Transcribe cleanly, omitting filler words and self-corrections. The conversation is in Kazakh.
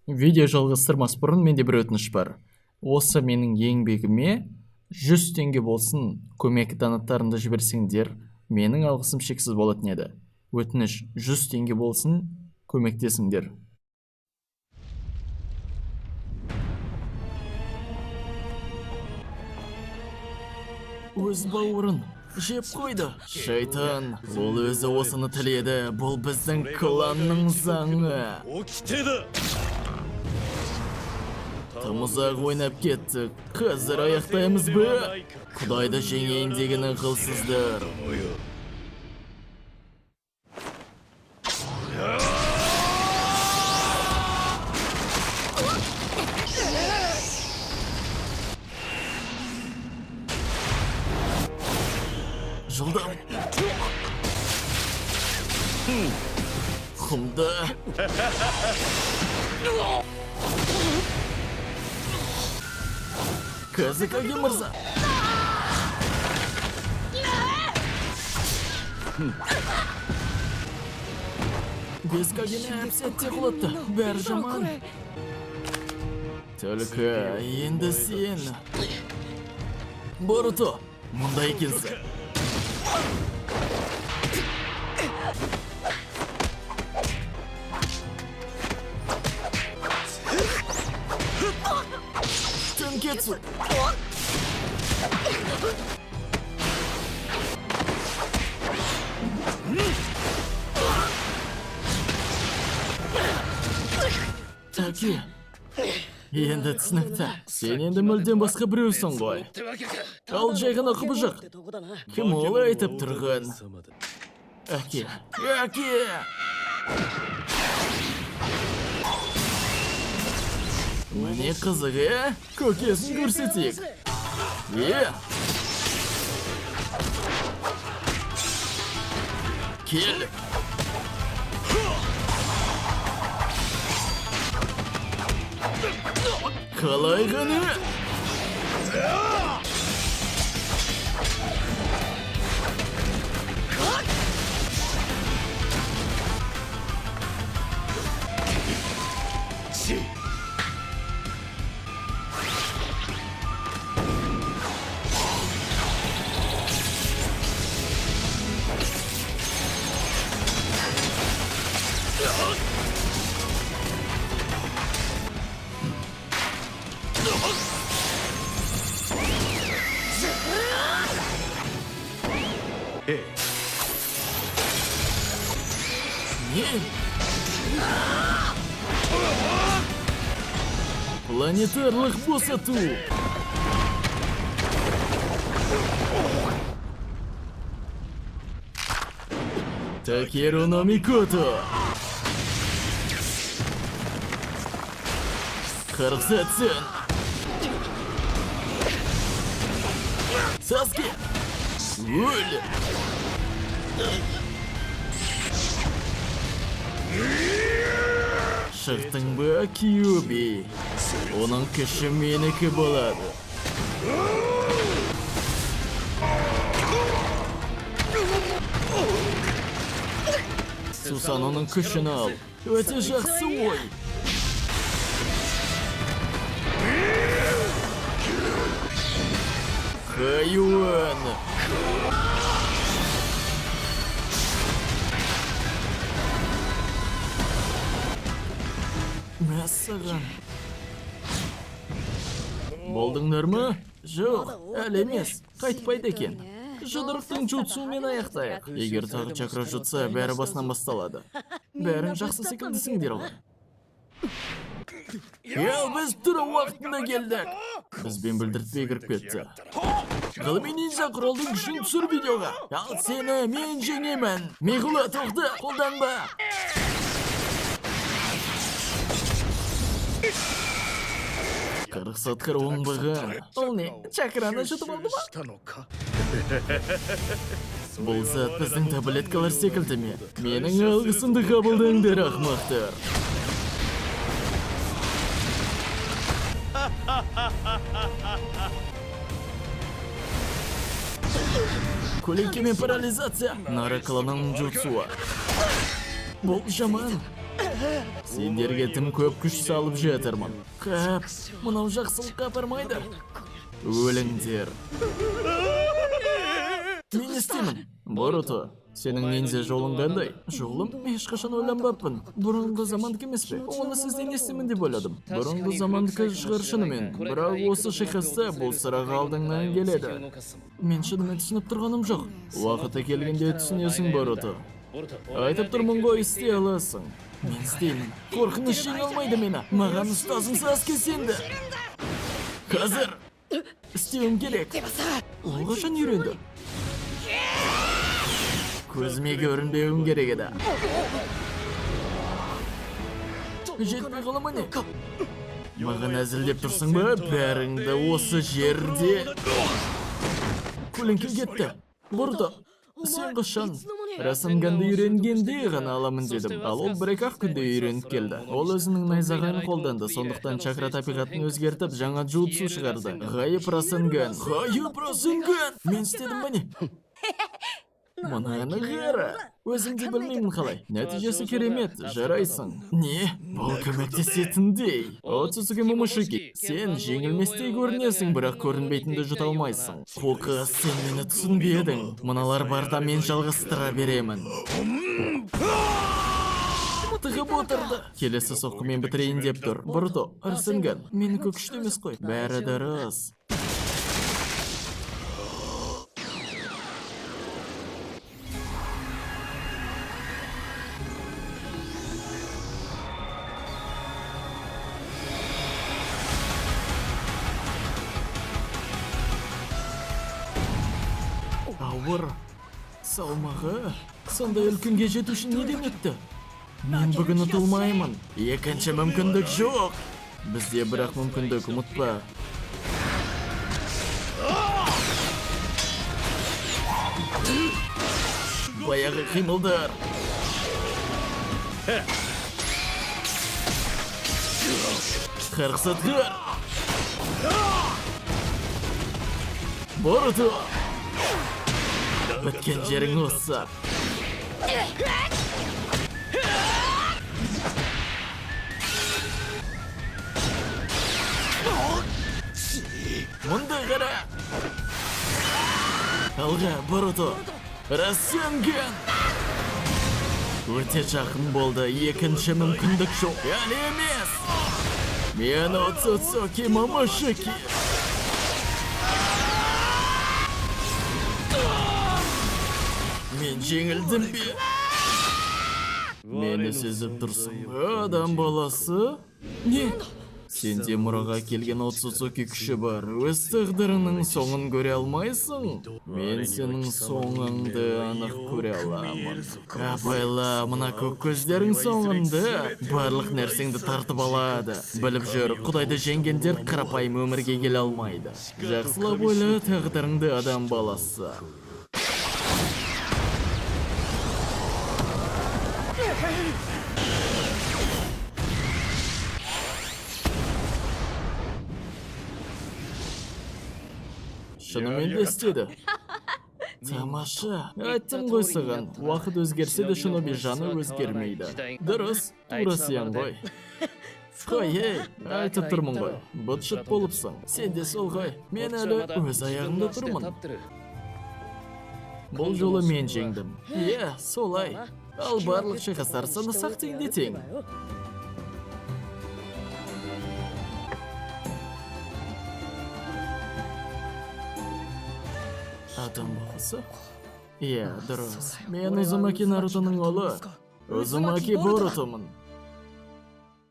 Видео жалғастырмас бұрын менде бір өтініш бар. Осы менің еңбегіме 100 теңге болсын, көмек донаттарыңды жіберсеңдер, менің алғысым шексіз болатын еді. Өтініш 100 теңге болсын, көмектесіңдер. Өз бауырын жеп қойды. Шайтан, ол өзі осыны тіледі. Бұл біздің кланның заңы. Тым ұзақ ойнап кеттік. Қазір аяқтаймыз бе? Құдайды жеңейін деген ақылсыздар. Жылдам. Құмда. Казакаги мырза. Бескагені әп-сәтте құлатты. Бәрі жаман. Только енді сен. Боруто, мұнда екенсің. Төнкетсу. Таки, енді түсінікті. Сен енді мүлден басқа біреусің ғой. Ал жай ғана құбыжық. Кім олай айтып тұрған? Әке. Міне қызық, көкесін көрсетейік. Кел. Қалай ғана? Планетарлық босату. Такеру но Микото. Қарғсатсын. Саске. Өлі. Шықтың ба, Кьюби? Оның күші менікі болады. Сусан оның күшін ал. Өте жақсы ой. Хайуан. Мәссаған. Болдыңдар ма? Жоқ, әлі емес. Қайтпайды екен. Жұдырықтың jutsuмен аяқтайық. Егер тағы чакра жұтса, бәрі басынан басталады. Бәрін жақсы секілдісіңдер ғой. Біз тура уақытында келдік. Бізбен білдіртпей кіріп кетті. Ғылыми нинжа құралдың күшін түсір видеоға. Ал сені мен жеңемін. Мейхула тоқты, қолданба. Қарықсатқыр оңбаған. Ол не, чакраны жұтып алды ма? Бұл зат біздің таблеткалар секілді ме? Менің алғысымды қабылдаңдар, ақмақтар. Көлеңкемен парализация. Нары қылының jutsuы. Бұл жаман. Сендерге тым көп күш салып жатырмын. Қап, мынау жақсылыққа апармайды. Өліңдер. Мен не істеймін? Боруто, сенің ниндзя жолың қандай? Жолым ешқашан ойланбаппын. Бұрынғы замандық емес пе? Оны сізден естимін деп ойладым. Бұрынғы замандық шығар шынымен. Бірақ осы шайқаста бұл сұрақ алдыңнан келеді. Мен шынымен түсініп тұрғаным жоқ. Уақыты келгенде түсінесің, Боруто. Айтып тұрмын ғой, істей аласың. Мен істеймін. Қорқыныш жеңе алмайды мені. Маған ұстазым саске сенді. Қазір істеуім керек. Ол қашан үйренді? Көзіме көрінбеуім керек еді. Жетпей қалама не? Маған әзілдеп тұрсың ба? Бәріңді осы жерде. Көлеңкем кетті. Бұрды. Сен қашан? Расынганды үйренгенде ғана аламын дедім. Ал ол бір-ақ күнде үйреніп келді. Ол өзінің найзағайын қолданды. Сондықтан чакра табиғатын өзгертіп, жаңа джутсу шығарды. Ғайып Расынган. Ғайып Расынган! Мен істедім ба не? Мұнаны қара. Өзімде білмеймін қалай. Нәтижесі керемет, жарайсың. Не? Бұл көмектесетіндей. Оцусуге Момошики, сен жеңілместей көрінесің, бірақ көрінбейтінді жұта алмайсың. Қоқы, сен мені түсінбедің. Мұналар барда мен жалғастыра беремін. Тығып отырды. Келесі соққымен бітірейін деп тұр. Боруто, Расынган, мені күшті емес қой. Бәрі дұрыс. Ауыр салмағы сондай үлкенге жету үшін неден өтті? Мен бүгін ұтылмаймын. Екінші мүмкіндік жоқ. Бізде бірақ мүмкіндік, ұмытпа. Баяғы қимылдар. Қарқсатқыр. Боруто. Біткен жерің осы. Мұнда қара. Алға, Боруто. Расынган. Өте жақын болды. Екінші мүмкіндік жоқ. Әлі емес. Мен Оцусуге Момошики. Мен жеңілдім бе? Мені сезіп тұрсың. Адам баласы? Не? Сенде мұраға келген Оцусуге күші бар. Өз тағдырының соңын көре алмайсың? Мен сенің соңыңды анық көре аламын. Абайла, мына көк көздерің соңында барлық нәрсеңді тартып алады. Біліп жүр, Құдайды жеңгендер қарапайым өмірге келе алмайды. Жақсылап ойла тағдырыңды, адам баласы. Шынымен де істеді. Тамаша. Айттым ғой саған, уақыт өзгерсе де Шиноби жаны өзгермейді. Дұрыс, тура сиян ғой. Қой, айтып тұрмын ғой. Бұтшыт болыпсың. Сен де сол ғой. Мен әлі өз аяғымда тұрмын. Бұл жолы мен жеңдім. Солай. Ал барлық шайқастар саны сақ теңде тең. Адам баласы? Дұрыс. Мен Узумаки Нарутоның ұлы. Узумаки Борутомын.